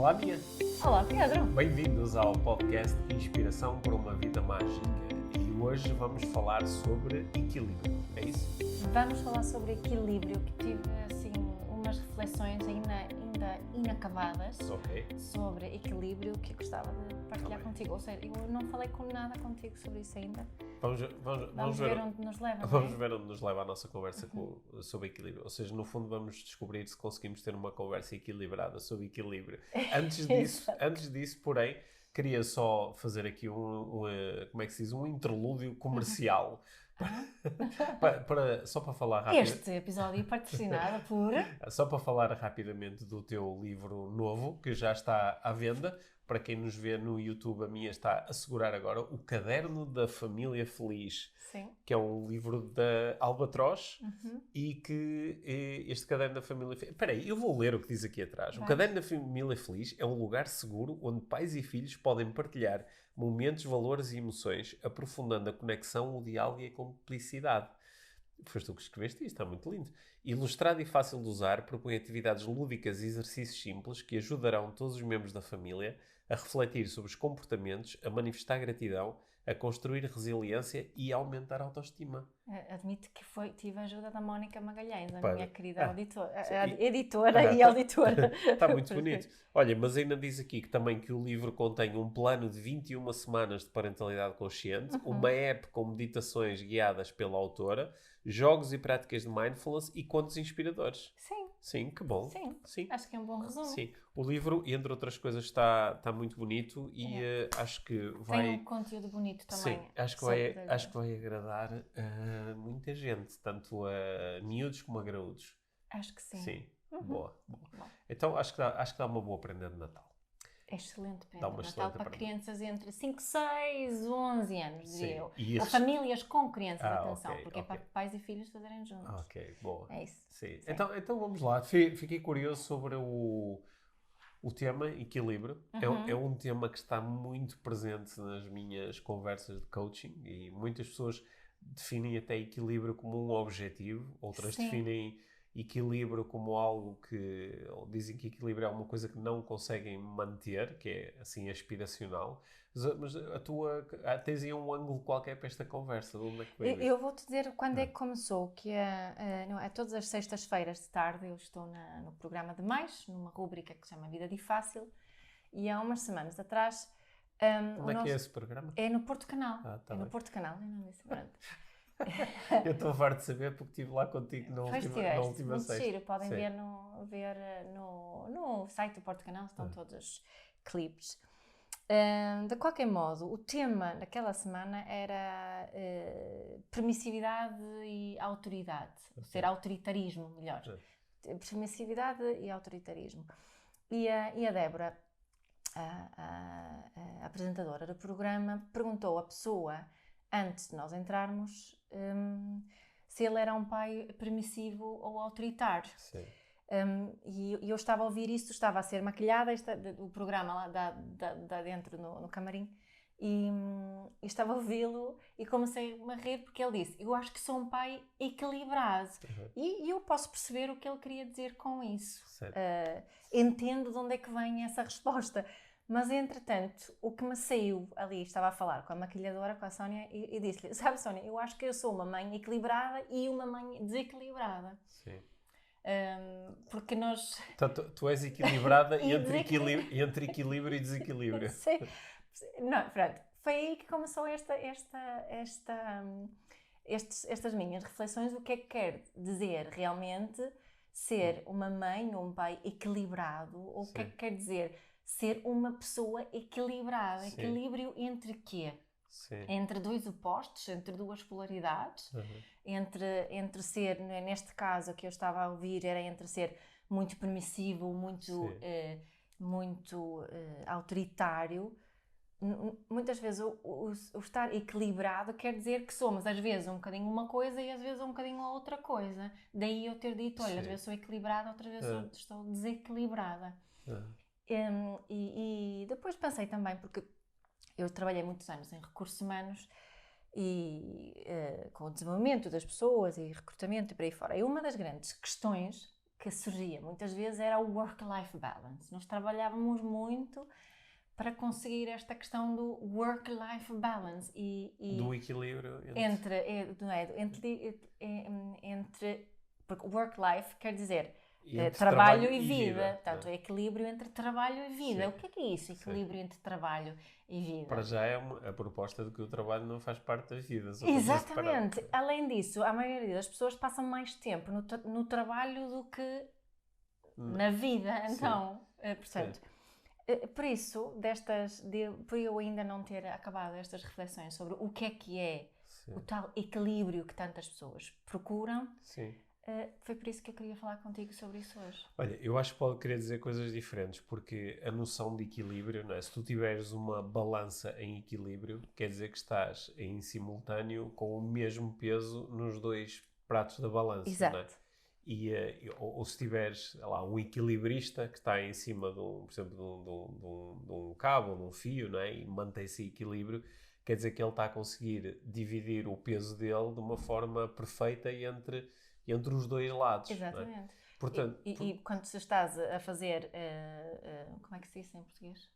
Olá, Mia! Olá, Pedro! Bem-vindos ao podcast Inspiração para uma Vida Mágica. E hoje vamos falar sobre equilíbrio, é isso? Vamos falar sobre equilíbrio, que tive assim umas reflexões ainda inacabadas sobre equilíbrio que eu gostava de partilhar contigo. Ou seja, eu não falei com nada contigo sobre isso ainda. Vamos ver onde nos leva. Vamos ver onde nos leva a nossa conversa sobre equilíbrio. Ou seja, no fundo vamos descobrir se conseguimos ter uma conversa equilibrada sobre equilíbrio. Antes disso, porém, queria só fazer aqui como é que se diz? Um interlúdio comercial. Só para falar rápido. Este episódio é patrocinado por... Só para falar rapidamente do teu livro novo, que já está à venda. Para quem nos vê no YouTube, a minha está a segurar agora o Caderno da Família Feliz. Sim. Que é um livro da Albatroz e que este Caderno da Família Feliz... Espera aí, eu vou ler o que diz aqui atrás. O Caderno da Família Feliz é um lugar seguro onde pais e filhos podem partilhar momentos, valores e emoções, aprofundando a conexão, o diálogo e a cumplicidade. Foste tu que escreveste isto, está muito lindo. Ilustrado e fácil de usar, propõe atividades lúdicas e exercícios simples que ajudarão todos os membros da família a refletir sobre os comportamentos, a manifestar gratidão, a construir resiliência e a aumentar a autoestima. Admito que tive a ajuda da Mónica Magalhães, minha querida editora e auditora. Está muito bonito. Olha, mas ainda diz aqui que também que o livro contém um plano de 21 semanas de parentalidade consciente, uma app com meditações guiadas pela autora, jogos e práticas de mindfulness e contos inspiradores. Sim. Sim, que bom. Sim, acho que é um bom resumo. Sim, o livro, entre outras coisas, está muito bonito e acho que vai... Tem um conteúdo bonito também. Sim, acho que vai agradar a muita gente, tanto a miúdos como a graúdos. Acho que sim. Sim, boa. Então acho que dá uma boa prenda de Natal. Excelente prenda de Natal para crianças entre 5, 6, 11 anos, diria eu. Ou famílias com crianças, atenção, porque é para pais e filhos fazerem juntos. Ok, boa. É isso. Sim. Então vamos lá. Fiquei curioso sobre o tema equilíbrio. É um tema que está muito presente nas minhas conversas de coaching e muitas pessoas definem até equilíbrio como um objetivo, outras definem equilíbrio como algo que... Ou dizem que equilíbrio é uma coisa que não conseguem manter, que é assim aspiracional. Mas tens aí um ângulo qualquer para esta conversa. De onde é que veio isso? Eu vou-te dizer quando é que começou, que é todas as sextas-feiras de tarde eu estou no programa de Mais, numa rúbrica que se chama Vida de Fácil, e há umas semanas atrás... Onde é que é esse programa? É no Porto Canal. Tá no Porto Canal, eu não disse, pronto. Eu estou farto de saber porque estive lá contigo na última sexta. Giro, podem ver no site do Porto Canal, estão todos os clipes. De qualquer modo, o tema daquela semana era permissividade e autoridade, ser autoritarismo, melhor. Permissividade e autoritarismo. E a Débora, a apresentadora do programa, perguntou à pessoa, antes de nós entrarmos, se ele era um pai permissivo ou autoritário. Sim. E eu estava a ouvir isso, estava a ser maquilhada, o programa lá da dentro no camarim, e estava a ouvi-lo e comecei a rir porque ele disse, eu acho que sou um pai equilibrado. E eu posso perceber o que ele queria dizer com isso. Entendo de onde é que vem essa resposta. Mas, entretanto, o que me saiu ali, estava a falar com a maquilhadora, com a Sónia, e disse-lhe, sabe, Sónia, eu acho que eu sou uma mãe equilibrada e uma mãe desequilibrada. Sim. Porque nós... Então, tu és equilibrada entre equilíbrio e desequilíbrio. Sim. Não, pronto. Foi aí que começou estas minhas reflexões, o que é que quer dizer realmente ser uma mãe ou um pai equilibrado, ou o que é que quer dizer ser uma pessoa equilibrada. Sim. Equilíbrio entre quê? Sim. Entre dois opostos, entre duas polaridades, entre ser, neste caso que eu estava a ouvir, era entre ser muito permissivo, muito autoritário. Muitas vezes o estar equilibrado quer dizer que somos às vezes um bocadinho uma coisa e às vezes um bocadinho outra coisa. Daí eu ter dito, olha, às vezes sou equilibrada, outras vezes estou desequilibrada. E depois pensei também, porque eu trabalhei muitos anos em recursos humanos e com o desenvolvimento das pessoas e recrutamento e por aí fora. E uma das grandes questões que surgia muitas vezes era o work-life balance. Nós trabalhávamos muito para conseguir esta questão do work-life balance e do equilíbrio entre porque work-life quer dizer entre trabalho e vida. Portanto, é? equilíbrio entre trabalho e vida. Sim. O que é isso, equilíbrio entre trabalho e vida? Para já é a proposta de que o trabalho não faz parte da vida. Exatamente. Além disso, a maioria das pessoas passam mais tempo no trabalho do que na vida. Então, portanto, por isso, por eu ainda não ter acabado estas reflexões sobre o que é o tal equilíbrio que tantas pessoas procuram, Sim. Foi por isso que eu queria falar contigo sobre isso hoje. Olha, eu acho que pode querer dizer coisas diferentes, porque a noção de equilíbrio, não é? Se tu tiveres uma balança em equilíbrio, quer dizer que estás em simultâneo com o mesmo peso nos dois pratos da balança, exato. Não é? Ou se tiveres, sei lá, um equilibrista que está em cima, por exemplo, de um cabo ou de um fio, não é? E mantém esse equilíbrio, quer dizer que ele está a conseguir dividir o peso dele de uma forma perfeita entre os dois lados. Exatamente. Não é? Portanto, e quando tu estás a fazer, como é que se diz em português?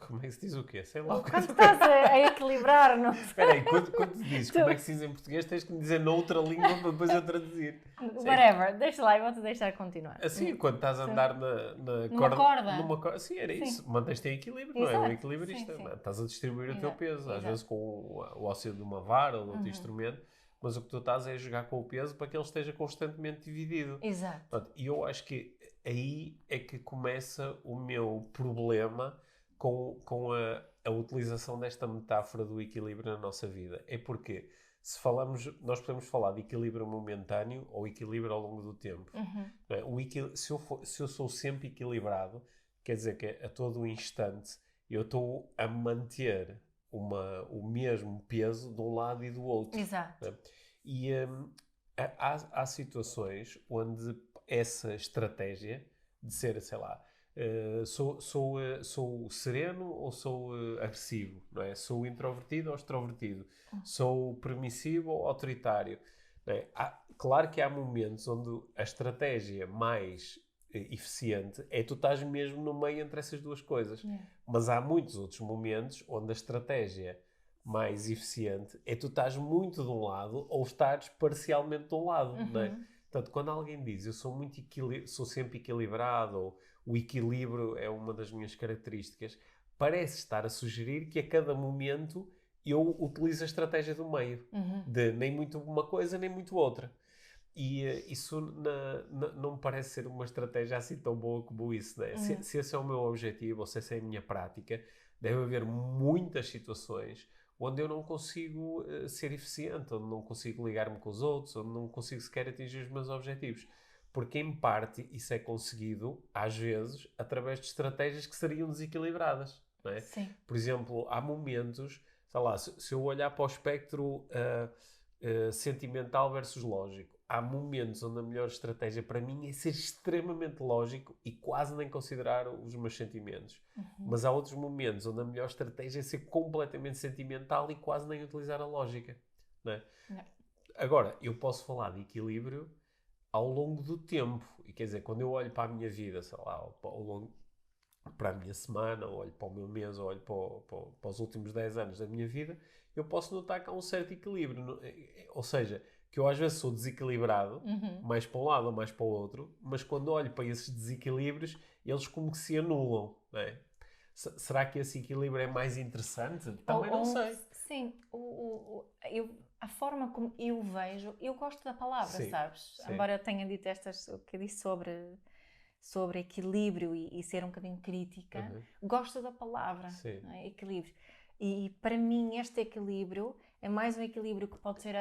Como é que se diz o quê? Sei lá. Quando estás a equilibrar, não sei. Espera aí, quando tu dizes como é que se diz em português, tens que me dizer noutra língua para depois eu traduzir. Whatever, deixa lá, eu vou-te deixar continuar. Assim, quando estás a andar numa corda. Numa corda. Sim, era isso. Mantens-te em equilíbrio, Exato. não é? Um equilibrista. Sim. Estás a distribuir o teu peso, Exato. às vezes com o auxílio de uma vara ou de outro instrumento, mas o que tu estás é a jogar com o peso para que ele esteja constantemente dividido. Exato. E eu acho que aí é que começa o meu problema com a utilização desta metáfora do equilíbrio na nossa vida. É porque nós podemos falar de equilíbrio momentâneo ou equilíbrio ao longo do tempo. Não é? Se eu sou sempre equilibrado, quer dizer que a todo instante eu estou a manter o mesmo peso de um lado e do outro. Exato. Não é? E há situações onde essa estratégia de ser, sei lá, sou sereno ou sou agressivo, não é? Sou introvertido ou extrovertido, sou permissivo ou autoritário, não é? Claro que há momentos onde a estratégia mais eficiente é tu estás mesmo no meio entre essas duas coisas, mas há muitos outros momentos onde a estratégia mais eficiente é tu estás muito de um lado ou estás parcialmente de um lado, não é? Portanto, quando alguém diz eu sou sempre equilibrado ou o equilíbrio é uma das minhas características, parece estar a sugerir que a cada momento eu utilizo a estratégia do meio, de nem muito uma coisa nem muito outra. E isso não me parece ser uma estratégia assim tão boa como isso, não é? Se esse é o meu objetivo ou se essa é a minha prática, deve haver muitas situações onde eu não consigo ser eficiente, onde não consigo ligar-me com os outros, onde não consigo sequer atingir os meus objetivos. Porque, em parte, isso é conseguido, às vezes, através de estratégias que seriam desequilibradas. Não é? Sim. Por exemplo, há momentos, sei lá, se eu olhar para o espectro sentimental versus lógico, há momentos onde a melhor estratégia para mim é ser extremamente lógico e quase nem considerar os meus sentimentos. Mas há outros momentos onde a melhor estratégia é ser completamente sentimental e quase nem utilizar a lógica. Não é? Não. Agora, eu posso falar de equilíbrio ao longo do tempo. E quer dizer, quando eu olho para a minha vida, sei lá, para a minha semana, ou olho para o meu mês, ou olho para os últimos 10 anos da minha vida, eu posso notar que há um certo equilíbrio. Ou seja, que eu às vezes sou desequilibrado, mais para um lado ou mais para o outro, mas quando olho para esses desequilíbrios, eles como que se anulam, não é? Será que esse equilíbrio é mais interessante? Também não sei. Sim, a forma como eu vejo, eu gosto da palavra, Sim, sabes? sim. Embora eu tenha dito o que eu disse sobre equilíbrio e ser um bocadinho crítica, gosto da palavra, não é? Equilíbrio. E para mim este equilíbrio é mais um equilíbrio que pode ser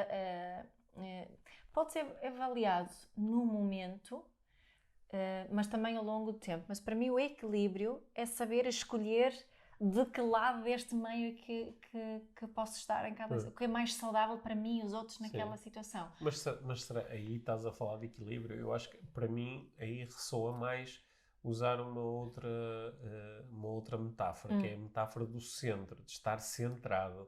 avaliado no momento, mas também ao longo do tempo. Mas para mim o equilíbrio é saber escolher de que lado deste meio que posso estar em cada... O que é mais saudável para mim e os outros naquela situação. Mas será, aí estás a falar de equilíbrio? Eu acho que para mim aí ressoa mais usar uma outra metáfora, que é a metáfora do centro, de estar centrado.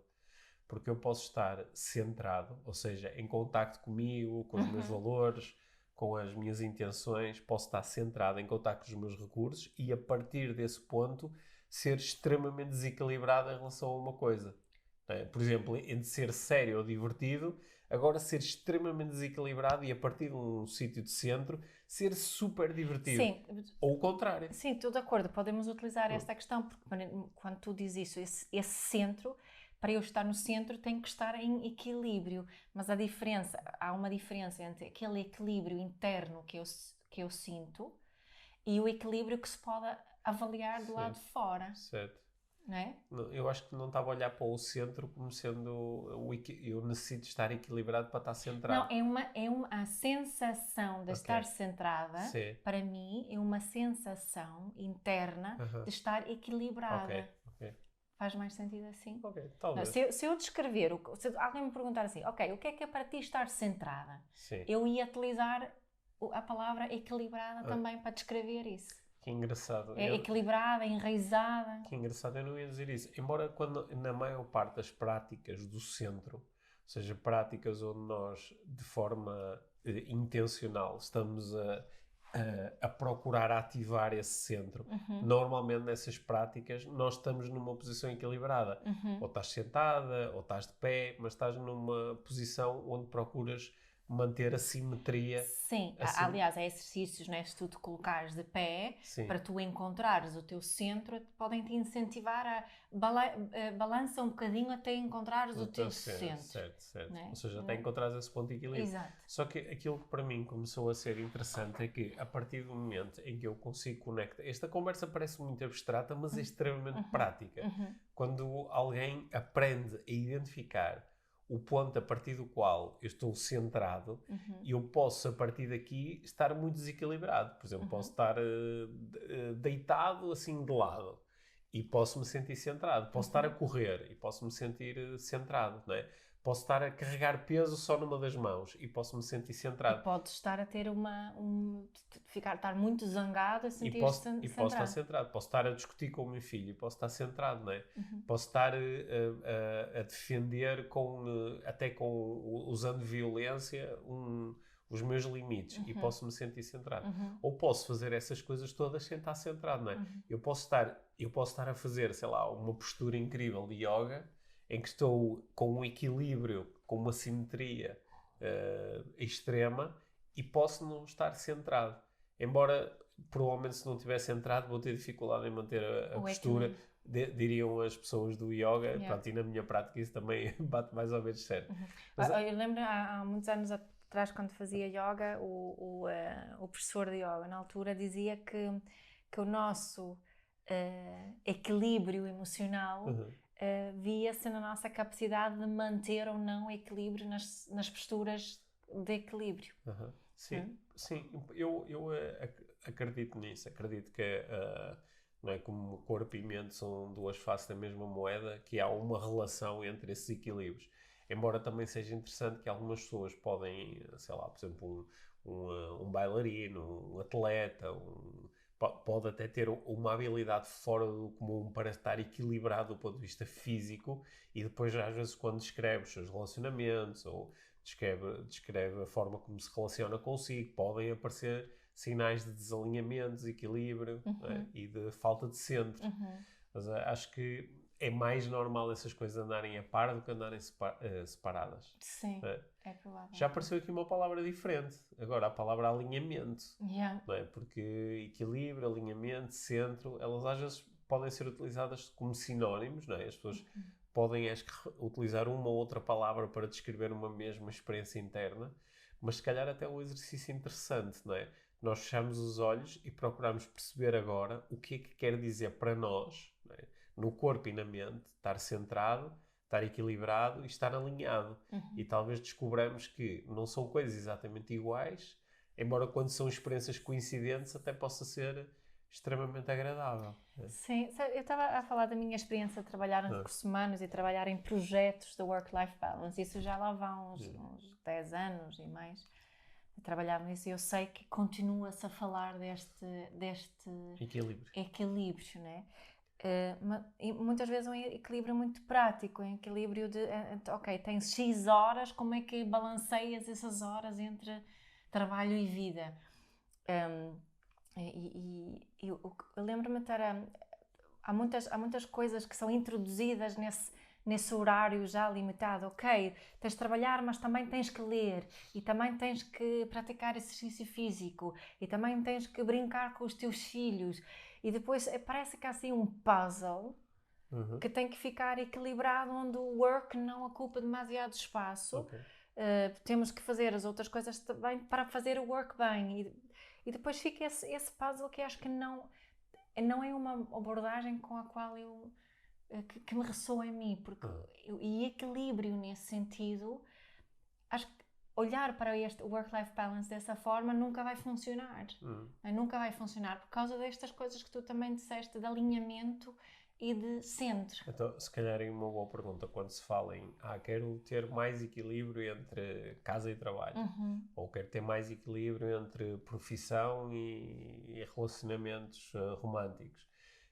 Porque eu posso estar centrado, ou seja, em contacto comigo, com os meus valores, com as minhas intenções, posso estar centrado em contar com os meus recursos e, a partir desse ponto, ser extremamente desequilibrado em relação a uma coisa. Por exemplo, entre ser sério ou divertido, agora ser extremamente desequilibrado e, a partir de um sítio de centro, ser super divertido. Sim. Ou o contrário. Sim, estou de acordo. Podemos utilizar esta questão, porque quando tu dizes isso, esse centro, para eu estar no centro, tenho que estar em equilíbrio. Mas há uma diferença entre aquele equilíbrio interno que eu sinto e o equilíbrio que se pode avaliar do lado de fora. Certo. Não é? Eu acho que não estava a olhar para o centro como sendo eu necessito estar equilibrado para estar centrado. Não, a sensação de estar centrada, para mim, é uma sensação interna de estar equilibrada. Ok. Faz mais sentido assim? Ok, talvez. Não, se eu descrever, se alguém me perguntar assim, ok, o que é para ti estar centrada? Sim. Eu ia utilizar a palavra equilibrada também para descrever isso. Que engraçado. Equilibrada, enraizada. Que engraçado, eu não ia dizer isso. Embora na maior parte das práticas do centro, ou seja, práticas onde nós, de forma intencional, estamos a procurar ativar esse centro, normalmente nessas práticas nós estamos numa posição equilibrada. Ou estás sentada, ou estás de pé, mas estás numa posição onde procuras manter a simetria. Sim, aliás, há exercícios, né? Se tu te colocares de pé, para tu encontrares o teu centro, podem-te incentivar a balança um bocadinho até encontrares o teu centro. Certo. Né? Ou seja, até encontrares esse ponto de equilíbrio. Exato. Só que aquilo que para mim começou a ser interessante é que, a partir do momento em que eu consigo conectar... Esta conversa parece muito abstrata, mas é extremamente prática. Quando alguém aprende a identificar o ponto a partir do qual eu estou centrado, e eu posso, a partir daqui, estar muito desequilibrado. Por exemplo, posso estar deitado assim de lado e posso me sentir centrado. Posso estar a correr e posso me sentir centrado, não é? Posso estar a carregar peso só numa das mãos e posso me sentir centrado. E podes estar a ter estar muito zangado e sentir-te centrado. E posso estar centrado. Posso estar a discutir com o meu filho e posso estar centrado, não é? Posso estar a defender até usando violência os meus limites e posso me sentir centrado. Ou posso fazer essas coisas todas sem estar centrado, não é? Eu posso estar a fazer, sei lá, uma postura incrível de yoga em que estou com um equilíbrio, com uma simetria extrema e posso não estar centrado. Embora, provavelmente, se não estiver centrado, vou ter dificuldade em manter a postura, diriam as pessoas do yoga. Pronto, e na minha prática isso também bate mais ou menos certo. Mas, eu lembro, há muitos anos atrás, quando fazia yoga, o professor de yoga, na altura, dizia que o nosso equilíbrio emocional... via-se na nossa capacidade de manter ou não equilíbrio nas posturas de equilíbrio. Sim, eu acredito nisso. Acredito que não é, como corpo e mente são duas faces da mesma moeda, que há uma relação entre esses equilíbrios. Embora também seja interessante que algumas pessoas podem, sei lá, por exemplo, um bailarino, um atleta, pode até ter uma habilidade fora do comum para estar equilibrado do ponto de vista físico, e depois, às vezes, quando descreve os seus relacionamentos ou descreve a forma como se relaciona consigo, podem aparecer sinais de desalinhamento, desequilíbrio, né? E de falta de centro. Mas acho que é mais normal essas coisas andarem a par do que andarem separadas. Sim, é provável. Já apareceu aqui uma palavra diferente. Agora, a palavra alinhamento. Não é? Porque equilíbrio, alinhamento, centro, elas às vezes podem ser utilizadas como sinónimos, não é? As pessoas podem utilizar uma ou outra palavra para descrever uma mesma experiência interna, mas se calhar até é um exercício interessante, não é? Nós fechamos os olhos e procuramos perceber agora o que é que quer dizer para nós, não é? No corpo e na mente, estar centrado, estar equilibrado e estar alinhado. E talvez descobramos que não são coisas exatamente iguais, embora quando são experiências coincidentes até possa ser extremamente agradável. Sim, eu estava a falar da minha experiência de trabalhar em recursos humanos e trabalhar em projetos de work-life balance. Isso já lá vão uns 10 anos e mais a trabalhar nisso, e eu sei que continua-se a falar deste equilíbrio, né? E muitas vezes é um equilíbrio muito prático, um equilíbrio de, ok, tens X horas, como é que balanceias essas horas entre trabalho e vida. Eu lembro-me de estar há muitas coisas que são introduzidas nesse horário já limitado. Ok, tens de trabalhar, mas também tens que ler, e também tens que praticar exercício físico, e também tens que brincar com os teus filhos, e depois parece que há assim um puzzle que tem que ficar equilibrado, onde o work não ocupa demasiado espaço. Ok. Temos que fazer as outras coisas também para fazer o work bem, e depois fica esse puzzle que acho que não é uma abordagem com a qual que me ressoa em mim, porque e equilíbrio nesse sentido, acho que olhar para este work-life balance dessa forma nunca vai funcionar. Nunca vai funcionar por causa destas coisas que tu também disseste, de alinhamento e de centro. Então, se calhar é uma boa pergunta quando se fala em quero ter mais equilíbrio entre casa e trabalho, ou quero ter mais equilíbrio entre profissão e relacionamentos românticos.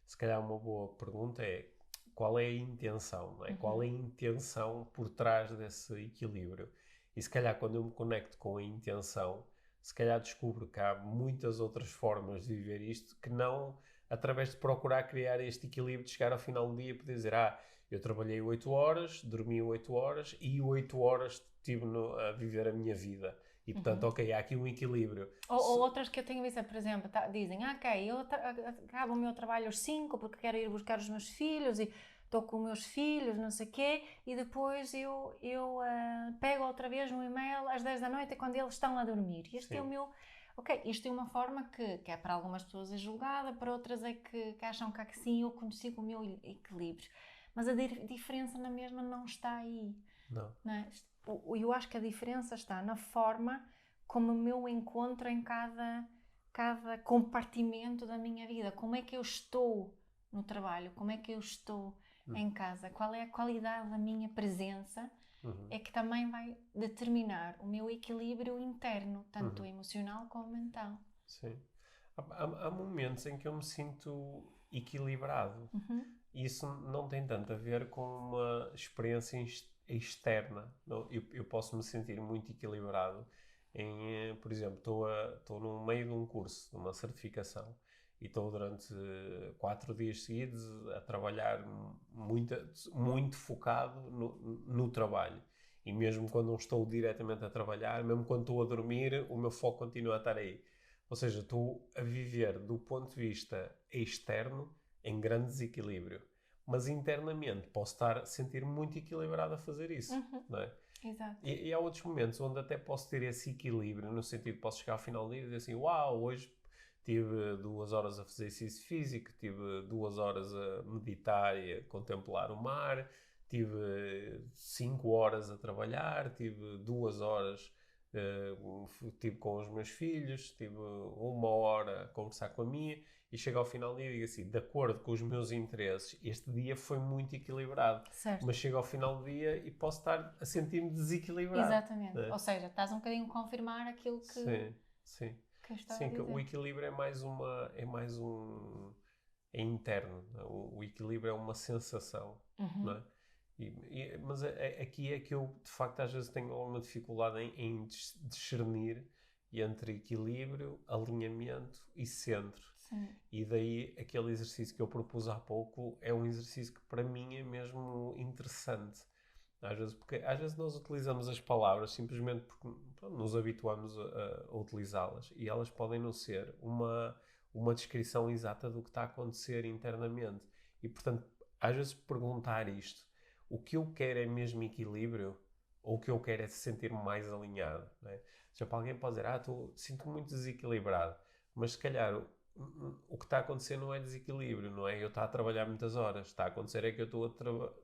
Se calhar uma boa pergunta é qual é a intenção, não é? Qual é a intenção por trás desse equilíbrio? E se calhar quando eu me conecto com a intenção, se calhar descubro que há muitas outras formas de viver isto que não através de procurar criar este equilíbrio de chegar ao final do dia e poder dizer, eu trabalhei 8 horas, dormi 8 horas e 8 horas estive a viver a minha vida. E portanto, ok, há aqui um equilíbrio. Ou outras que eu tenho visto, por exemplo, dizem, ok, eu acabo o meu trabalho às 5 porque quero ir buscar os meus filhos e estou com os meus filhos, não sei o quê, e depois eu pego outra vez no e-mail às 10 da noite quando eles estão a dormir. E este é o meu... Ok, isto é uma forma que é para algumas pessoas é julgada, para outras é que acham que sim, eu consigo o meu equilíbrio. Mas a diferença na mesma não está aí. Não. Não é? Eu acho que a diferença está na forma como eu encontro em cada compartimento da minha vida. Como é que eu estou no trabalho? Como é que eu estou em casa? Qual é a qualidade da minha presença? É que também vai determinar o meu equilíbrio interno, tanto emocional como mental. Sim. Há momentos em que eu me sinto equilibrado. E isso não tem tanto a ver com uma experiência externa. Eu posso me sentir muito equilibrado por exemplo, estou no meio de um curso, de uma certificação, e estou durante 4 dias seguidos a trabalhar muito focado no trabalho. E mesmo quando não estou diretamente a trabalhar, mesmo quando estou a dormir, o meu foco continua a estar aí. Ou seja, estou a viver do ponto de vista externo em grande desequilíbrio. Mas internamente posso estar a sentir muito equilibrado a fazer isso, não é? Exato. E há outros momentos onde até posso ter esse equilíbrio, no sentido de posso chegar ao final do dia e dizer assim, uau, hoje tive 2 horas a fazer exercício físico, tive 2 horas a meditar e a contemplar o mar, tive 5 horas a trabalhar, tive 2 horas tive com os meus filhos, tive 1 hora a conversar com a minha, e chego ao final do dia e digo assim, de acordo com os meus interesses, este dia foi muito equilibrado. Certo. Mas chego ao final do dia e posso estar a sentir-me desequilibrado. Exatamente. Ou seja, estás um bocadinho a confirmar aquilo que... Sim. Que eu estava a dizer. O equilíbrio é interno. O equilíbrio é uma sensação, não é? Mas aqui é que eu, de facto, às vezes tenho alguma dificuldade em discernir entre equilíbrio, alinhamento e centro. Sim. E daí aquele exercício que eu propus há pouco é um exercício que para mim é mesmo interessante. Porque às vezes nós utilizamos as palavras simplesmente porque nos habituamos a utilizá-las, e elas podem não ser uma descrição exata do que está a acontecer internamente. E portanto, às vezes perguntar isto, o que eu quero é mesmo equilíbrio, ou o que eu quero é se sentir mais alinhado, não é? Já para alguém pode dizer, sinto-me muito desequilibrado, mas se calhar o que está a acontecer não é desequilíbrio, não é? Eu estou a trabalhar muitas horas. Está a acontecer é que eu estou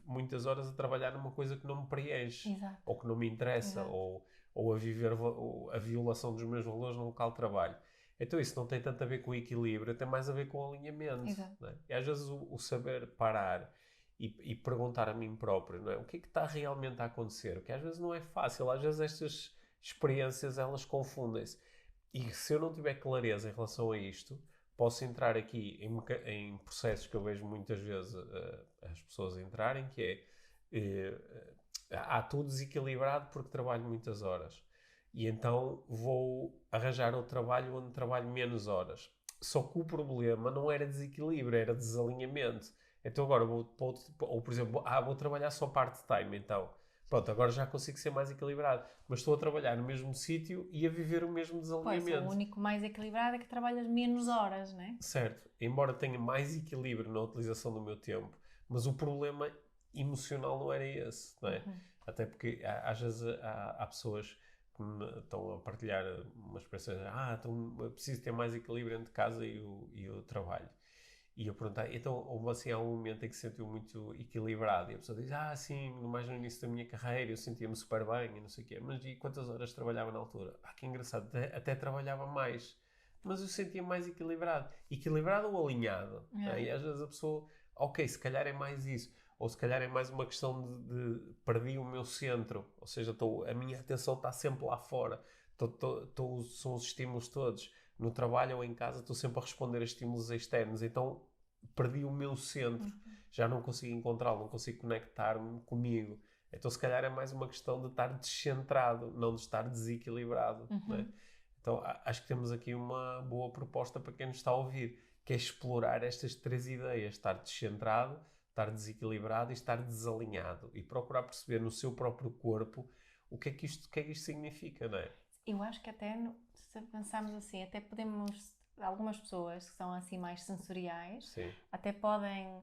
muitas horas a trabalhar numa coisa que não me preenche. Exato. Ou que não me interessa. Ou a viver a violação dos meus valores no local de trabalho. Então isso não tem tanto a ver com o equilíbrio, tem mais a ver com o alinhamento. Não é? E às vezes o saber parar e perguntar a mim próprio, não é? O que é que está realmente a acontecer? Porque às vezes não é fácil. Às vezes estas experiências, elas confundem-se. E se eu não tiver clareza em relação a isto, posso entrar aqui em processos que eu vejo muitas vezes as pessoas entrarem, que é, estou desequilibrado porque trabalho muitas horas. E então vou arranjar outro trabalho onde trabalho menos horas. Só que o problema não era desequilíbrio, era desalinhamento. Então agora vou para outro, ou por exemplo, vou trabalhar só part-time, então. Pronto, agora já consigo ser mais equilibrado. Mas estou a trabalhar no mesmo sítio e a viver o mesmo Pois, desalinhamento. o único mais equilibrado é que trabalhas menos horas, não é? Certo. Embora tenha mais equilíbrio na utilização do meu tempo, mas o problema emocional não era esse, não é? Até porque às vezes há pessoas que me estão a partilhar uma experiência, então eu preciso ter mais equilíbrio entre casa e o trabalho. E eu perguntei, então houve assim há um momento em que se sentiu muito equilibrado, e a pessoa diz, sim, mais no início da minha carreira eu sentia-me super bem e não sei o quê, mas e quantas horas trabalhava na altura? Que engraçado, até trabalhava mais, mas eu sentia mais equilibrado. Equilibrado ou alinhado? Né? E às vezes a pessoa, ok, se calhar é mais isso, ou se calhar é mais uma questão de perdi o meu centro, ou seja, a minha atenção está sempre lá fora, são os estímulos todos. No trabalho ou em casa estou sempre a responder a estímulos externos, então perdi o meu centro, já não consigo encontrá-lo, não consigo conectar-me comigo. Então se calhar é mais uma questão de estar descentrado, não de estar desequilibrado. Né? Então acho que temos aqui uma boa proposta para quem nos está a ouvir, que é explorar estas 3 ideias, estar descentrado, estar desequilibrado e estar desalinhado, e procurar perceber no seu próprio corpo o que é que isto significa, não é? Eu acho que até, se pensarmos assim, até podemos, algumas pessoas que são assim mais sensoriais, Sim. até podem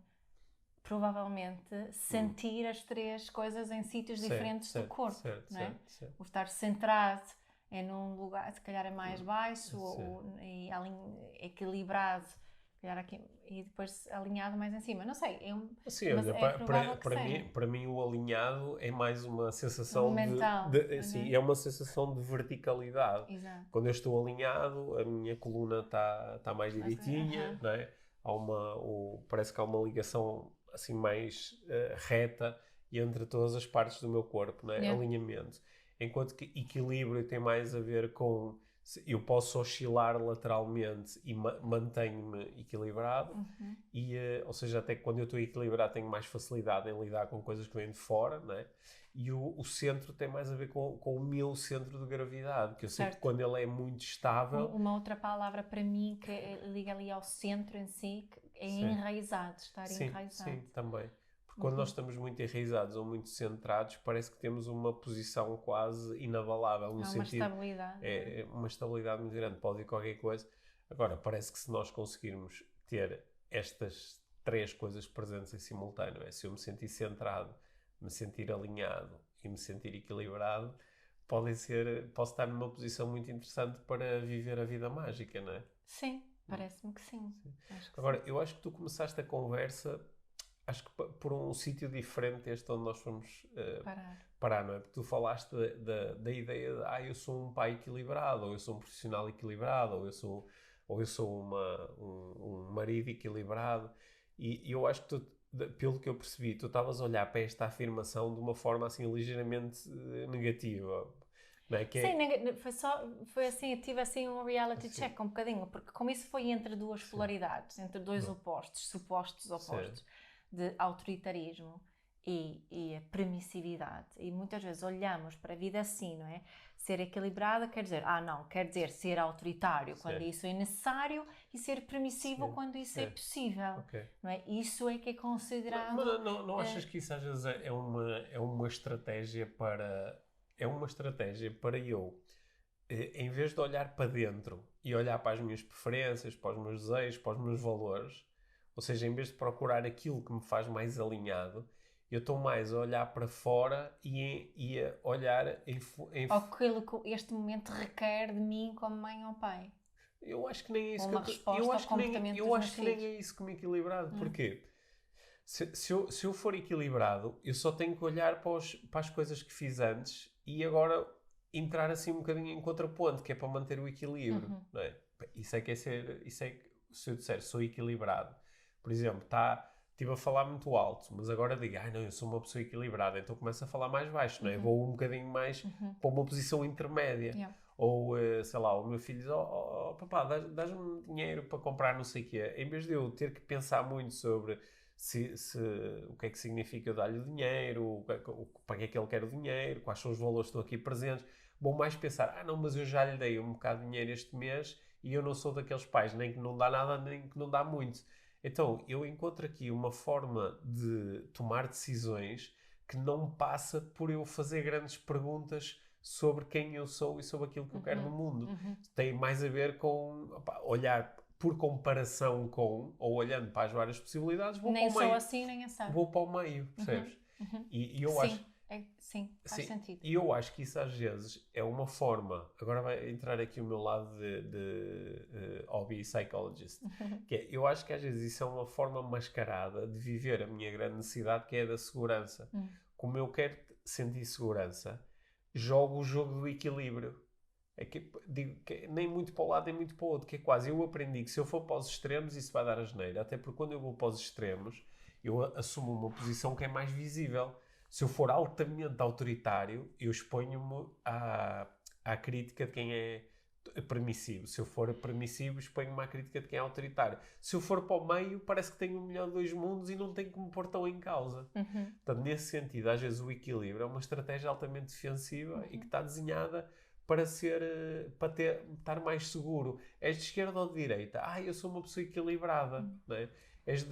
provavelmente sentir as 3 coisas em sítios diferentes do corpo, não é? O estar centrado é num lugar, se calhar é mais baixo, e equilibrado, se calhar aqui, e depois alinhado mais em cima. Não sei, mas olha, é provável que seja. para mim o alinhado é mais uma sensação mental, é uma sensação de verticalidade. Exato. Quando eu estou alinhado, a minha coluna está mais direitinha, não é? Parece que há uma ligação assim mais reta entre todas as partes do meu corpo, não é? Alinhamento. Enquanto que equilíbrio tem mais a ver com eu posso oscilar lateralmente e mantenho-me equilibrado, ou seja, até que quando eu estou equilibrado tenho mais facilidade em lidar com coisas que vêm de fora, não é? E o centro tem mais a ver com o meu centro de gravidade, que eu sei que quando ele é muito estável... Uma outra palavra para mim que liga ali ao centro em si, é enraizado, estar enraizado. Sim, também. Quando nós estamos muito enraizados ou muito centrados, parece que temos uma posição quase inabalável. Há uma estabilidade. É uma estabilidade muito grande. Pode ir qualquer coisa. Agora, parece que se nós conseguirmos ter estas 3 coisas presentes em simultâneo, se eu me sentir centrado, me sentir alinhado e me sentir equilibrado, posso estar numa posição muito interessante para viver a vida mágica, não é? Sim, parece-me que sim. Agora, eu acho que tu começaste a conversa... Acho que por um sítio diferente deste onde nós fomos parar, não é? Porque tu falaste da ideia de eu sou um pai equilibrado, ou eu sou um profissional equilibrado, ou eu sou um marido equilibrado. E eu acho que pelo que eu percebi, tu estavas a olhar para esta afirmação de uma forma assim ligeiramente negativa. Não é? Sim, foi assim, eu tive assim um reality check um bocadinho, porque como isso foi entre 2 polaridades, entre 2 supostos opostos. De autoritarismo e a permissividade, e muitas vezes olhamos para a vida assim, não é? Ser equilibrada quer dizer, quer dizer ser autoritário quando isso é necessário e ser permissivo quando isso é possível, não é? Isso é que é considerado... Mas não achas que isso às vezes é uma estratégia para... É uma estratégia para eu, em vez de olhar para dentro e olhar para as minhas preferências, para os meus desejos, para os meus valores... Ou seja, em vez de procurar aquilo que me faz mais alinhado, eu estou mais a olhar para fora e a olhar aquilo que este momento requer de mim como mãe ou pai. Eu acho que nem é isso eu acho que nem é isso como equilibrado. Porquê? Se eu for equilibrado, eu só tenho que olhar para as coisas que fiz antes e agora entrar assim um bocadinho em contraponto, que é para manter o equilíbrio. Não é? Isso é que é se eu disser sou equilibrado. Por exemplo, estive a falar muito alto, mas agora digo, não, eu sou uma pessoa equilibrada, então começo a falar mais baixo, não é? Vou um bocadinho mais para uma posição intermédia. Ou, sei lá, o meu filho diz, papá, dás-me dinheiro para comprar não sei o quê. Em vez de eu ter que pensar muito sobre o que é que significa eu dar-lhe o dinheiro, para que é que ele quer o dinheiro, quais são os valores que estão aqui presentes. Vou mais pensar, não, mas eu já lhe dei um bocado de dinheiro este mês e eu não sou daqueles pais, nem que não dá nada, nem que não dá muito. Então, eu encontro aqui uma forma de tomar decisões que não passa por eu fazer grandes perguntas sobre quem eu sou e sobre aquilo que eu quero no mundo. Tem mais a ver com olhar por comparação com, ou olhando para as várias possibilidades, vou nem para o meio. sou assim, nem assado. Vou para o meio, percebes? E eu sim, acho... sim, faz sentido. E eu acho que isso às vezes é uma forma... Agora vai entrar aqui o meu lado de hobby psychologist. Que é, eu acho que às vezes isso é uma forma mascarada de viver a minha grande necessidade, que é a da segurança. Como eu quero sentir segurança, jogo o jogo do equilíbrio. É que, digo, que nem muito para o lado nem muito para o outro, que é quase, eu aprendi que se eu for para os extremos isso vai dar asneira, até porque quando eu vou para os extremos eu assumo uma posição que é mais visível. Se eu for altamente autoritário, eu exponho-me à crítica de quem é permissivo. Se eu for permissivo, exponho-me à crítica de quem é autoritário. Se eu for para o meio, parece que tenho o melhor de dois mundos e não tenho que me pôr tão em causa. Portanto, nesse sentido, às vezes o equilíbrio é uma estratégia altamente defensiva e que está desenhada para estar mais seguro. És de esquerda ou de direita? Eu sou uma pessoa equilibrada. Não é? És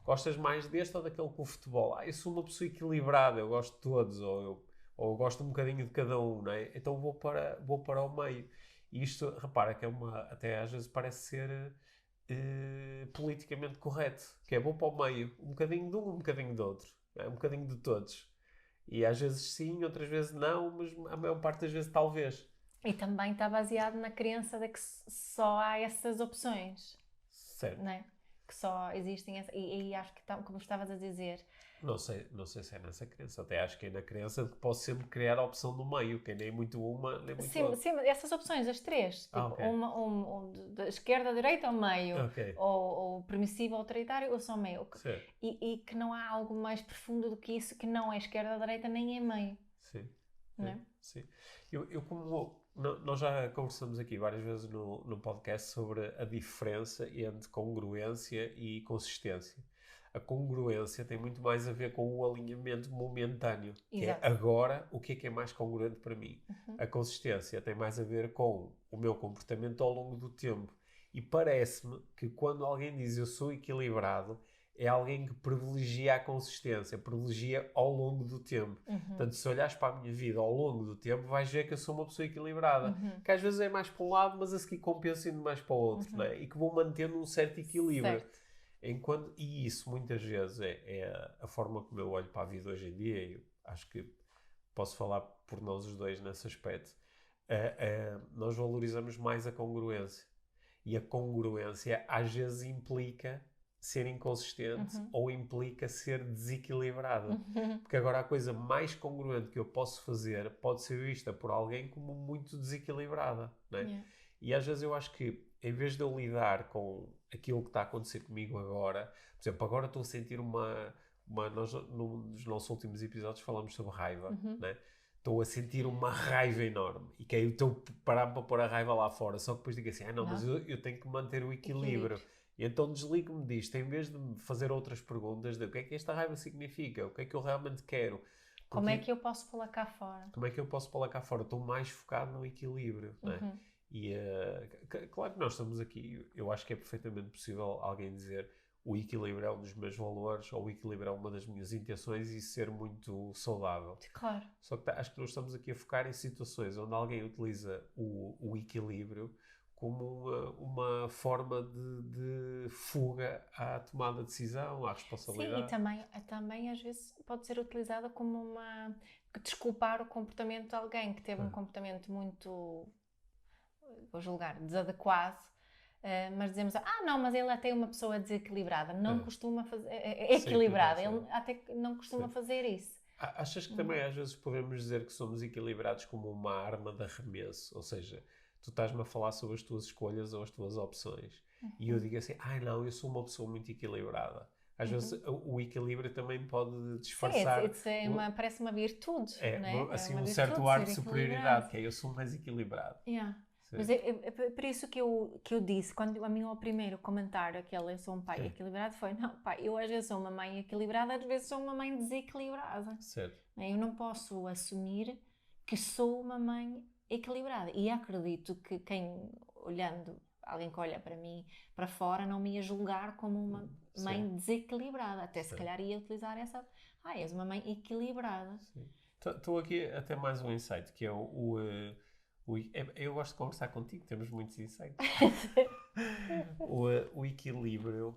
gostas mais deste ou daquele com o futebol? Eu sou uma pessoa equilibrada, eu gosto de todos, ou eu gosto um bocadinho de cada um, não é? Então vou para o meio. E isto, repara, que até às vezes parece ser politicamente correto, que é vou para o meio, um bocadinho de um bocadinho do outro, um bocadinho de todos. E às vezes sim, outras vezes não, mas a maior parte das vezes talvez. E também está baseado na crença de que só há essas opções. Certo. Não é? Que só existem e acho que, como estavas a dizer... Não sei se é nessa crença. Até acho que é na crença de que posso sempre criar a opção do meio, que é nem muito uma, nem muito outra. Sim, essas opções, as três. Tipo, okay. Da esquerda, direita ou meio. Okay. Ou permissivo, autoritário ou só meio. Certo. E que não há algo mais profundo do que isso, que não é esquerda, direita, nem é meio. Sim. Não é? Sim. Eu como... Nós já conversamos aqui várias vezes no podcast sobre a diferença entre congruência e consistência. A congruência tem muito mais a ver com o alinhamento momentâneo. Que é agora, o que é mais congruente para mim? A consistência tem mais a ver com o meu comportamento ao longo do tempo. E parece-me que quando alguém diz eu sou equilibrado, é alguém que privilegia a consistência, privilegia ao longo do tempo. Portanto, se olhares para a minha vida ao longo do tempo, vais ver que eu sou uma pessoa equilibrada. Que às vezes é mais para um lado, mas a seguir compensa indo mais para o outro. Não é? E que vou mantendo um certo equilíbrio. Certo. E isso, muitas vezes, é a forma como eu olho para a vida hoje em dia. E eu acho que posso falar por nós os dois nesse aspecto. Nós valorizamos mais a congruência. E a congruência, às vezes, implica ser inconsistente ou implica ser desequilibrado. Porque agora a coisa mais congruente que eu posso fazer pode ser vista por alguém como muito desequilibrada. Não é? E às vezes eu acho que, em vez de eu lidar com aquilo que está a acontecer comigo agora, por exemplo, agora estou a sentir nós, nos nossos últimos episódios falamos sobre raiva, né? Estou a sentir uma raiva enorme e que aí estou preparado para pôr a raiva lá fora, só que depois digo assim, mas eu tenho que manter o equilíbrio. E então desligo-me disto, em vez de me fazer outras perguntas de o que é que esta raiva significa, o que é que eu realmente quero. Como é que eu posso pô-la cá fora? Como é que eu posso pô-la cá fora? Estou mais focado no equilíbrio, né? E claro que nós estamos aqui, eu acho que é perfeitamente possível alguém dizer o equilíbrio é um dos meus valores ou o equilíbrio é uma das minhas intenções e ser muito saudável. Claro. Só que acho que nós estamos aqui a focar em situações onde alguém utiliza o equilíbrio como uma forma de fuga à tomada de decisão, à responsabilidade. Sim, e também às vezes pode ser utilizada como desculpar o comportamento de alguém que teve um comportamento muito, vou julgar, desadequado, mas dizemos, não, mas ele até é uma pessoa desequilibrada, não costuma fazer, é equilibrada, ele até não costuma fazer isso. Achas que também às vezes podemos dizer que somos equilibrados como uma arma de arremesso, ou seja, tu estás-me a falar sobre as tuas escolhas ou as tuas opções e eu digo assim, não, eu sou uma pessoa muito equilibrada. Às vezes o equilíbrio também pode disfarçar... parece uma virtude, não é? Assim, um certo ar de superioridade, que é eu sou mais equilibrado. Mas é por isso que eu disse, quando a mim o primeiro comentário aquele eu sou um pai equilibrado foi, não, pai, eu às vezes sou uma mãe equilibrada, às vezes sou uma mãe desequilibrada. Certo. Eu não posso assumir que sou uma mãe equilibrada. E acredito que quem, olhando, alguém que olha para mim, para fora, não me ia julgar como uma mãe desequilibrada. Até se calhar ia utilizar essa, és uma mãe equilibrada. Estou aqui até mais um insight, que é eu gosto de conversar contigo, temos muitos insights. o equilíbrio,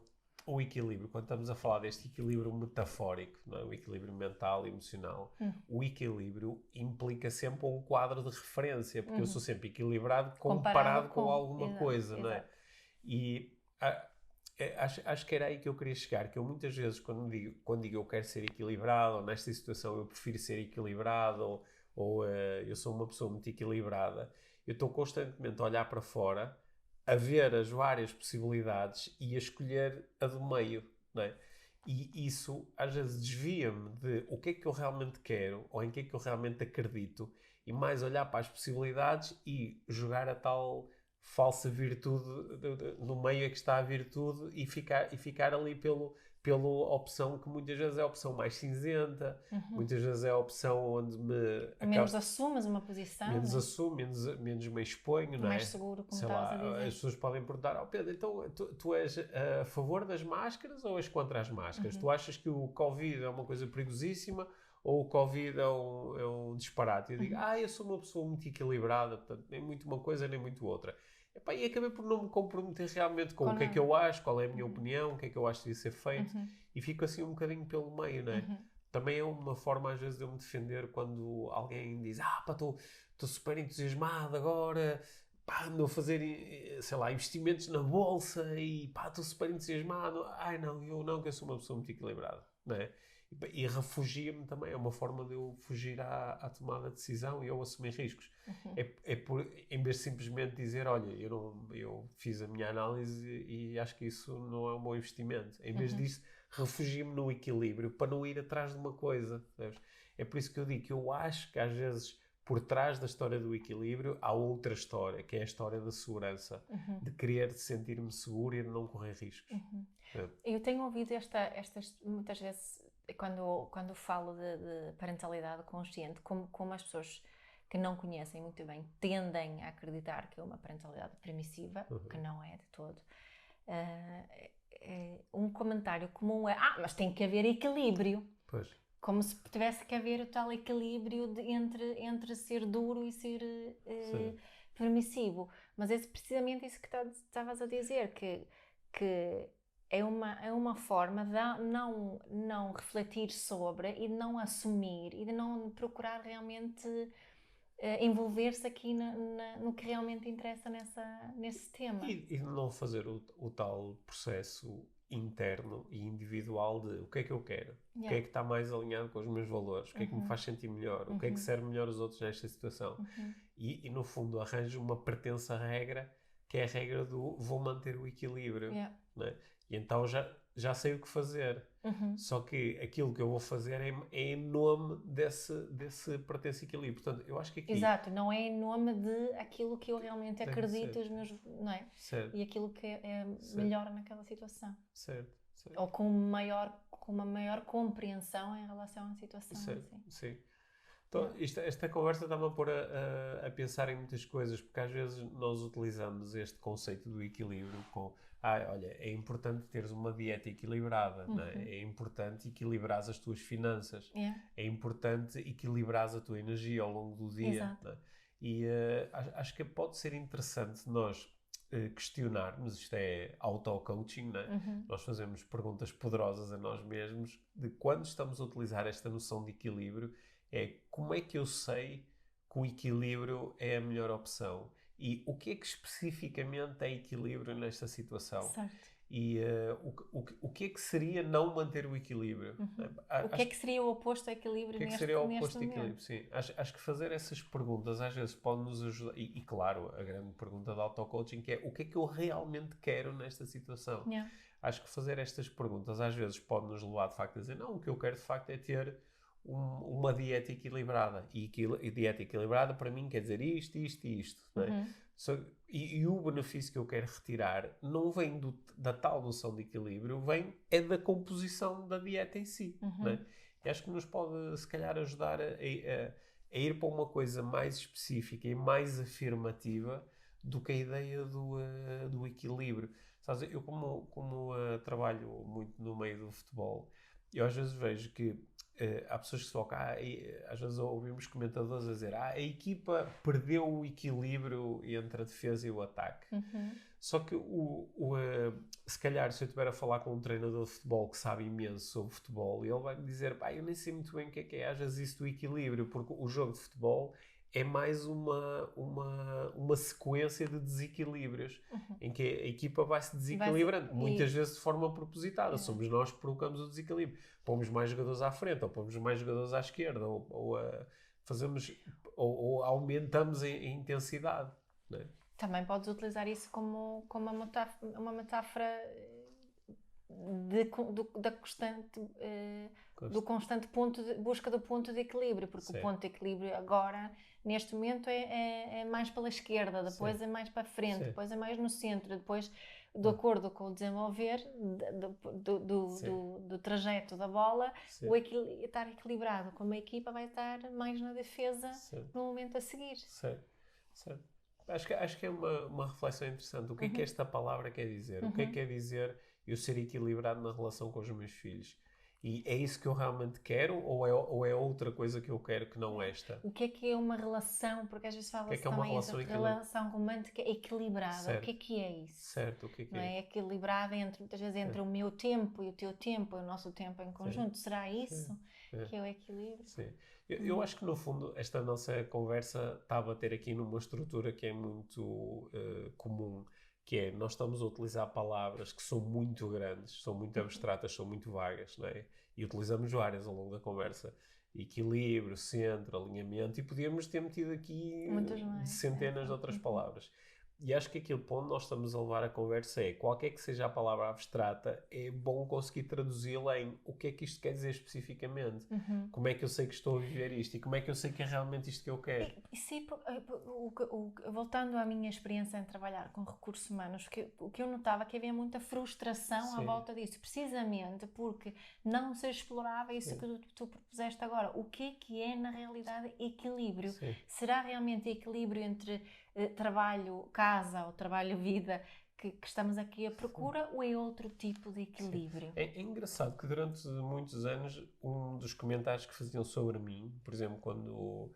quando estamos a falar deste equilíbrio metafórico, não é? O equilíbrio mental e emocional, o equilíbrio implica sempre um quadro de referência, porque eu sou sempre equilibrado comparado com alguma coisa, não é? E acho que era aí que eu queria chegar, que eu muitas vezes quando digo eu quero ser equilibrado, ou nesta situação eu prefiro ser equilibrado, ou eu sou uma pessoa muito equilibrada, eu estou constantemente a olhar para fora, a ver as várias possibilidades e a escolher a do meio, não é? E isso às vezes desvia-me de o que é que eu realmente quero, ou em que é que eu realmente acredito, e mais olhar para as possibilidades e jogar a tal falsa virtude, no meio é que está a virtude, e ficar ali pela opção que muitas vezes é a opção mais cinzenta, muitas vezes é a opção onde menos assumes uma posição, menos assumo, menos me exponho, não é? Mais seguro, como estavas a dizer. As pessoas podem perguntar, Pedro, então tu és a favor das máscaras ou és contra as máscaras? Tu achas que o Covid é uma coisa perigosíssima ou o Covid é um disparate? Eu digo, eu sou uma pessoa muito equilibrada, portanto, nem muito uma coisa, nem muito outra. E acabei por não me comprometer realmente com o que é que eu acho, qual é a minha opinião, o que é que eu acho que devia ser feito, e fico assim um bocadinho pelo meio, não é? Também é uma forma às vezes de eu me defender quando alguém diz, estou super entusiasmado agora, ando a fazer, sei lá, investimentos na bolsa e estou super entusiasmado. Não, que eu sou uma pessoa muito equilibrada, não é? E refugia-me também, é uma forma de eu fugir à tomada de decisão e eu assumir riscos. Em vez de simplesmente dizer, olha, eu fiz a minha análise e acho que isso não é um bom investimento. Em vez disso, refugio-me no equilíbrio para não ir atrás de uma coisa. Sabes? É por isso que eu digo que eu acho que às vezes por trás da história do equilíbrio há outra história, que é a história da segurança, de querer sentir-me seguro e de não correr riscos. Eu tenho ouvido estas muitas vezes quando falo de parentalidade consciente, como as pessoas que não conhecem muito bem tendem a acreditar que é uma parentalidade permissiva, que não é de todo. Um comentário comum é, mas tem que haver equilíbrio. Pois. Como se tivesse que haver o tal equilíbrio entre ser duro e ser permissivo. Mas é precisamente isso que estavas a dizer, que é uma forma de não refletir sobre e de não assumir e de não procurar realmente envolver-se aqui no que realmente interessa nesse tema. E de não fazer o tal processo interno e individual de o que é que eu quero, o que é que está mais alinhado com os meus valores, o que é que me faz sentir melhor, o que é que serve melhor os outros nesta situação. E no fundo arranjo uma pertença regra, que é a regra do vou manter o equilíbrio. Não é? E então já sei o que fazer. Só que aquilo que eu vou fazer é em nome desse pertence equilíbrio. Portanto, eu acho que aqui... Exato, não é em nome de aquilo que eu realmente acredito, os meus, não é? Certo. E aquilo que é melhor naquela situação. Certo. Ou com uma maior compreensão em relação à situação. Certo. Sim. Então, esta conversa está-me a pôr a pensar em muitas coisas, porque às vezes nós utilizamos este conceito do equilíbrio com olha, é importante teres uma dieta equilibrada, não é? É importante equilibrar as tuas finanças, é importante equilibrar a tua energia ao longo do dia. Não é? E acho que pode ser interessante nós questionarmos, isto é auto-coaching, não é? Nós fazemos perguntas poderosas a nós mesmos de quando estamos a utilizar esta noção de equilíbrio, como é que eu sei que o equilíbrio é a melhor opção? E o que é que especificamente é equilíbrio nesta situação? Certo. E o que é que seria não manter o equilíbrio? O que é que seria o oposto ao equilíbrio neste momento? O que é que seria o oposto ao equilíbrio? Sim. Acho que fazer essas perguntas às vezes pode nos ajudar. E claro, a grande pergunta do auto-coaching que é o que é que eu realmente quero nesta situação? Acho que fazer estas perguntas às vezes pode nos levar de facto a dizer não, o que eu quero de facto é ter uma dieta equilibrada. E dieta equilibrada para mim quer dizer isto, isto e isto. Não é? E o benefício que eu quero retirar não vem da tal noção de equilíbrio, é da composição da dieta em si. Não é? E acho que nos pode, se calhar, ajudar a ir para uma coisa mais específica e mais afirmativa do que a ideia do equilíbrio. Sabes, eu como trabalho muito no meio do futebol, eu às vezes vejo que há pessoas que se focam, às vezes ouvimos comentadores a dizer a equipa perdeu o equilíbrio entre a defesa e o ataque. Só que se calhar se eu estiver a falar com um treinador de futebol que sabe imenso sobre futebol, ele vai me dizer, eu nem sei muito bem o que é às vezes isso do equilíbrio, porque o jogo de futebol é mais uma sequência de desequilíbrios em que a equipa vai se desequilibrando, muitas vezes de forma propositada. Somos nós que provocamos o desequilíbrio. Pomos mais jogadores à frente, ou pomos mais jogadores à esquerda, ou aumentamos a intensidade. Não é? Também podes utilizar isso como uma metáfora do constante busca do ponto de equilíbrio, porque o ponto de equilíbrio agora, neste momento, é mais pela esquerda, depois é mais para a frente, depois é mais no centro, depois, de acordo com o desenvolver do trajeto da bola, estar equilibrado, como a equipa vai estar mais na defesa no momento a seguir. Certo. Acho que é uma reflexão interessante. O que é que esta palavra quer dizer? O que é que quer dizer eu ser equilibrado na relação com os meus filhos? E é isso que eu realmente quero ou é outra coisa que eu quero que não esta? O que é uma relação? Porque às vezes fala-se também isso, relação romântica equilibrada. Certo. O que é isso? Certo, o que é que não é? Equilibrada muitas vezes entre o meu tempo e o teu tempo, o nosso tempo em conjunto. Sim. Será isso que é o equilíbrio? Sim. Eu acho que no fundo esta nossa conversa está a bater aqui numa estrutura que é muito comum, que é, nós estamos a utilizar palavras que são muito grandes, são muito abstratas, são muito vagas, não é? E utilizamos várias ao longo da conversa. Equilíbrio, centro, alinhamento, e podíamos ter metido aqui centenas de outras palavras. E acho que aquilo para onde nós estamos a levar a conversa é, qualquer que seja a palavra abstrata, é bom conseguir traduzi-la em o que é que isto quer dizer especificamente. Como é que eu sei que estou a viver isto? E como é que eu sei que é realmente isto que eu quero? Voltando à minha experiência em trabalhar com recursos humanos, o que eu notava é que havia muita frustração à volta disso, precisamente porque não se explorava isso que tu propuseste agora. O que é na realidade equilíbrio? Será realmente equilíbrio entre trabalho, casa ou trabalho-vida que estamos aqui à procura ou é outro tipo de equilíbrio? É engraçado que durante muitos anos um dos comentários que faziam sobre mim, por exemplo, quando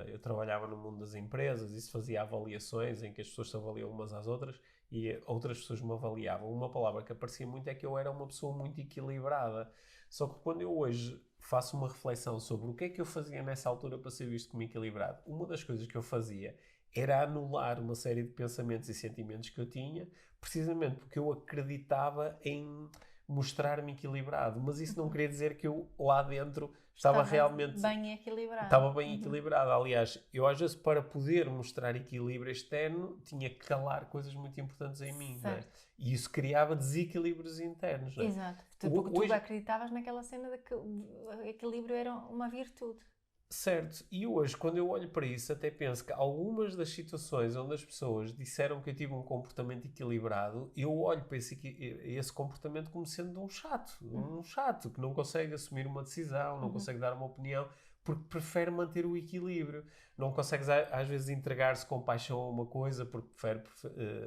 eu trabalhava no mundo das empresas e se fazia avaliações em que as pessoas se avaliam umas às outras e outras pessoas me avaliavam, uma palavra que aparecia muito é que eu era uma pessoa muito equilibrada. Só que quando eu hoje faço uma reflexão sobre o que é que eu fazia nessa altura para ser visto como equilibrado, uma das coisas que eu fazia era anular uma série de pensamentos e sentimentos que eu tinha, precisamente porque eu acreditava em mostrar-me equilibrado. Mas isso não queria dizer que eu lá dentro estava realmente bem equilibrado. Estava bem equilibrado. Aliás, eu às vezes para poder mostrar equilíbrio externo tinha que calar coisas muito importantes em mim. Não é? E isso criava desequilíbrios internos. Não é? Exato. Porque tu acreditavas naquela cena de que o equilíbrio era uma virtude. Certo, e hoje quando eu olho para isso até penso que algumas das situações onde as pessoas disseram que eu tive um comportamento equilibrado, eu olho para esse comportamento como sendo um chato que não consegue assumir uma decisão, não consegue dar uma opinião, porque prefere manter o equilíbrio, não consegue às vezes entregar-se com paixão a uma coisa porque prefere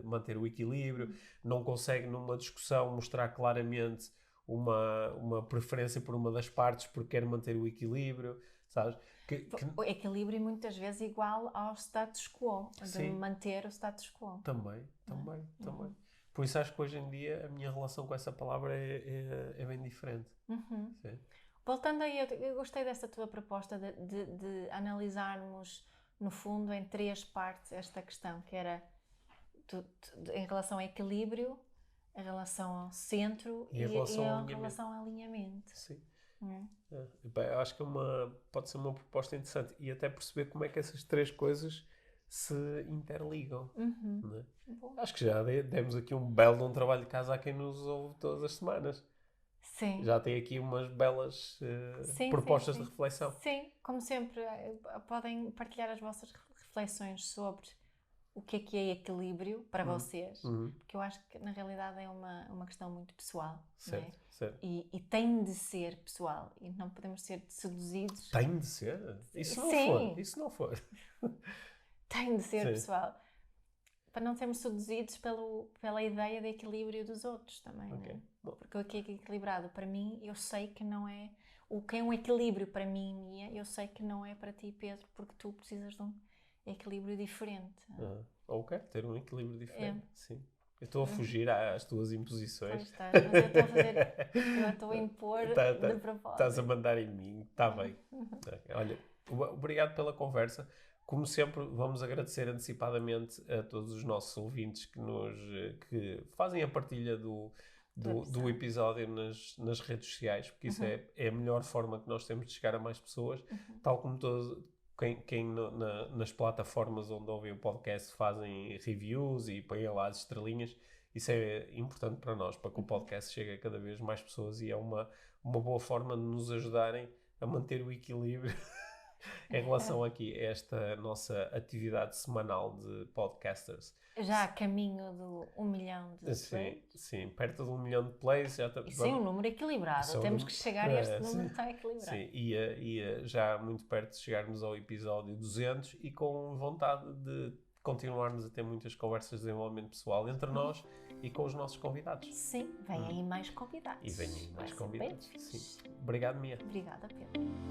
manter o equilíbrio, não consegue numa discussão mostrar claramente uma preferência por uma das partes porque quer manter o equilíbrio. Sabes? O equilíbrio muitas vezes igual ao status quo, de manter o status quo. Também. Por isso acho que hoje em dia a minha relação com essa palavra é bem diferente. Voltando aí, eu gostei dessa tua proposta de analisarmos, no fundo, em 3 partes esta questão, que era em relação ao equilíbrio, em relação ao centro e em relação ao alinhamento. Sim. Eu acho que pode ser uma proposta interessante e até perceber como é que essas 3 coisas se interligam. Não é? Acho que já demos aqui um belo trabalho de casa a quem nos ouve todas as semanas. Sim. Já tem aqui umas belas Sim, propostas sim. de reflexão. Sim, como sempre, podem partilhar as vossas reflexões sobre o que é equilíbrio para vocês, porque eu acho que na realidade é uma questão muito pessoal, Certo, não é? certo. E tem de ser pessoal, e não podemos ser seduzidos. Tem de ser? Isso não Sim. for, isso não for. Tem de ser Sim. pessoal. Para não sermos seduzidos pela ideia de equilíbrio dos outros também, Ok. não é? Porque o que é equilibrado para mim, eu sei que não é... O que é um equilíbrio para mim, Mia, eu sei que não é para ti, Pedro, porque tu precisas de um equilíbrio diferente. Ou quero ter um equilíbrio diferente, sim. Eu estou a Uhum. fugir às tuas imposições. Pois estás, mas eu estou a fazer... Eu estou a impor de propósito. Estás a mandar em mim, está bem. Ok. Olha, obrigado pela conversa. Como sempre, vamos agradecer antecipadamente a todos os nossos ouvintes que fazem a partilha do episódio nas redes sociais, porque isso é a melhor forma que nós temos de chegar a mais pessoas, tal como quem nas plataformas onde ouvem o podcast fazem reviews e põem lá as estrelinhas. Isso é importante para nós, para que o podcast chegue a cada vez mais pessoas, e é uma boa forma de nos ajudarem a manter o equilíbrio em relação aqui a esta nossa atividade semanal de podcasters. Já a caminho do 1 milhão de plays. Sim, perto de 1 milhão de plays. Isso é um número equilibrado. Temos que chegar a este número tão equilibrado. Sim, ia já muito perto de chegarmos ao episódio 200, e com vontade de continuarmos a ter muitas conversas de desenvolvimento pessoal entre nós e com os nossos convidados. Sim, vêm aí mais convidados. E vêm aí mais Vai ser convidados. bem fixe. Sim. Obrigado, Mia. Obrigada, Pedro.